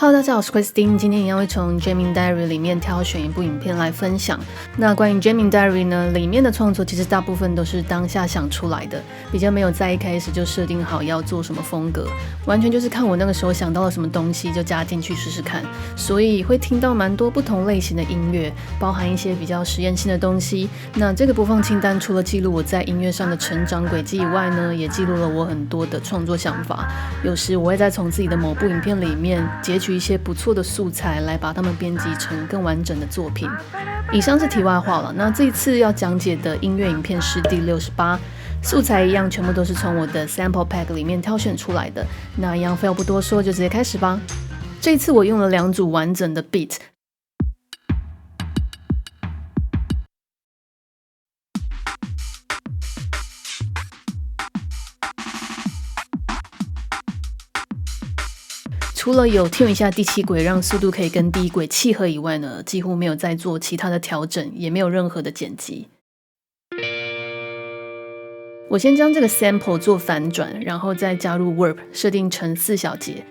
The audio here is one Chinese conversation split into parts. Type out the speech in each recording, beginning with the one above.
Hello， 大家好，我是 Christine， 今天一样会从 Jamming Diary 里面挑选一部影片来分享。那关于 Jamming Diary 呢，里面的创作其实大部分都是当下想出来的，比较没有在一开始就设定好要做什么风格，完全就是看我那个时候想到了什么东西就加进去试试看。所以会听到蛮多不同类型的音乐，包含一些比较实验性的东西。那这个播放清单除了记录我在音乐上的成长轨迹以外呢，也记录了我很多的创作想法。有时我会再从自己的某部影片里面截取一些不错的素材来把它们编辑成更完整的作品。以上是题外话了。那这一次要讲解的音乐影片是第68，素材一样全部都是从我的 sample pack 里面挑选出来的。那一样废话不多说，就直接开始吧。这一次我用了2组完整的 beat。除了有 tune 一下第7轨，让速度可以跟第1轨契合以外呢，几乎没有再做其他的调整，也没有任何的剪辑。我先将这个 sample 做反转，然后再加入 warp， 设定成4小节。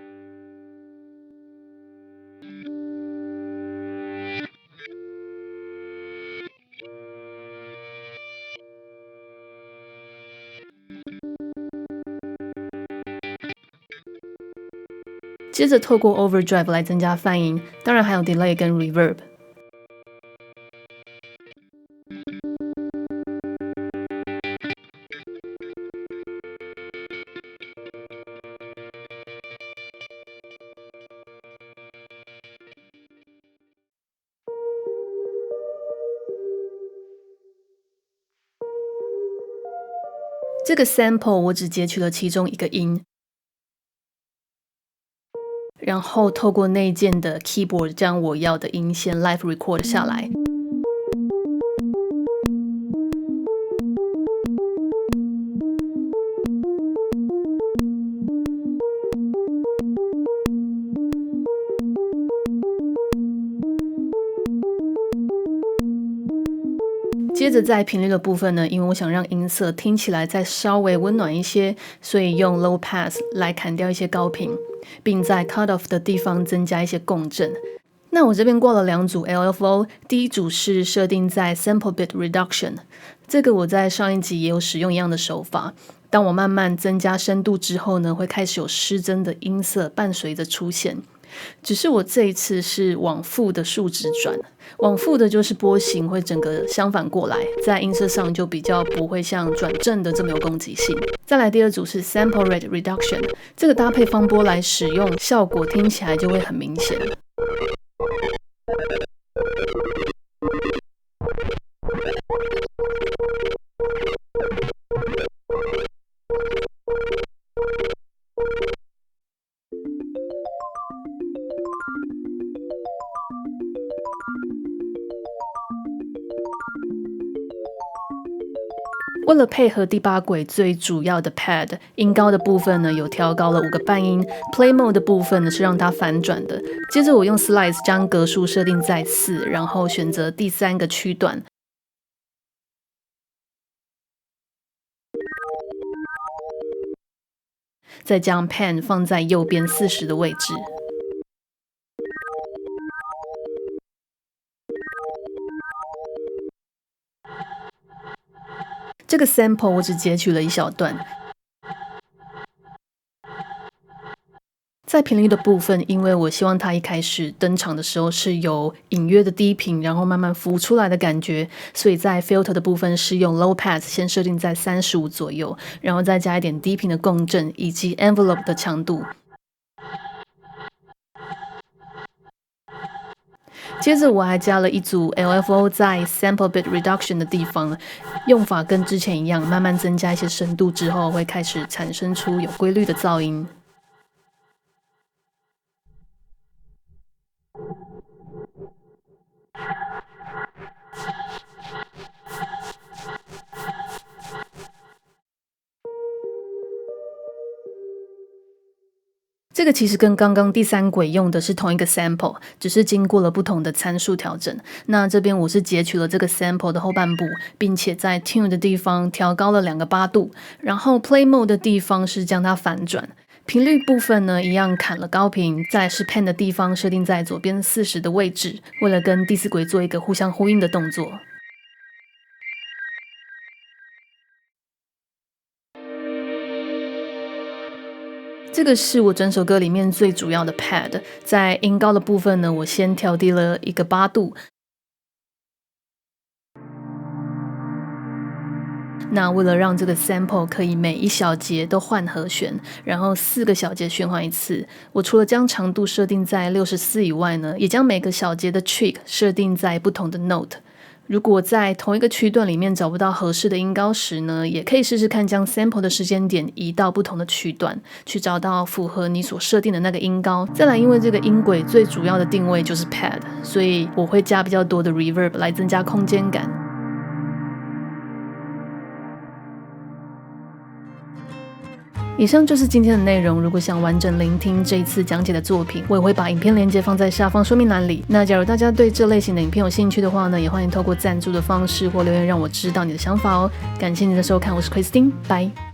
接着透过 overdrive 来增加泛音，当然还有 delay 跟 reverb。这个 sample 我只截取了其中一个音，然后透过内建的 keyboard 将我要的音先 live record 下来。接着在频率的部分呢，因为我想让音色听起来再稍微温暖一些，所以用 low pass 来砍掉一些高频，并在 cut off 的地方增加一些共振。那我这边挂了2组 LFO， 第一组是设定在 sample bit reduction， 这个我在上一集也有使用一样的手法。当我慢慢增加深度之后呢，会开始有失真的音色伴随着出现。只是我这一次是往负的数值转，往负的就是波形会整个相反过来，在音色上就比较不会像转正的这么有攻击性。再来第2组是 sample rate reduction， 这个搭配方波来使用，效果听起来就会很明显。为了配合第8轨最主要的 pad， 音高的部分呢有调高了5个半音 ，play mode 的部分呢是让它反转的。接着我用 slice 将格数设定在4，然后选择第3个区段。再将 pan 放在右边40的位置。这个 sample 我只截取了一小段。在频率的部分，因为我希望它一开始登场的时候是有隐约的低频，然后慢慢浮出来的感觉，所以在 filter 的部分是用 low pass 先设定在35左右，然后再加一点低频的共振以及 envelope 的强度。接着我还加了1组 LFO 在 sample bit reduction 的地方，用法跟之前一样，慢慢增加一些深度之后，会开始产生出有规律的噪音。这个其实跟刚刚第3轨用的是同一个 sample， 只是经过了不同的参数调整。那这边我是截取了这个 sample 的后半部，并且在 tune 的地方调高了2个8度，然后 play mode 的地方是将它反转。频率部分呢，一样砍了高频，再来是 pan 的地方设定在左边40的位置，为了跟第四轨做一个互相呼应的动作。这个是我整首歌里面最主要的 pad， 在音高的部分呢，我先调低了一个8度。那为了让这个 sample 可以每一小节都换和弦，然后4个小节循环一次，我除了将长度设定在64以外呢，也将每个小节的 trick 设定在不同的 note。如果在同一个区段里面找不到合适的音高时呢，也可以试试看将 sample 的时间点移到不同的区段，去找到符合你所设定的那个音高。再来，因为这个音轨最主要的定位就是 pad， 所以我会加比较多的 reverb 来增加空间感。以上就是今天的内容。如果想完整聆听这一次讲解的作品，我也会把影片连结放在下方说明栏里。那假如大家对这类型的影片有兴趣的话呢，也欢迎透过赞助的方式或留言让我知道你的想法哦。感谢你的收看，我是 Christine， 拜。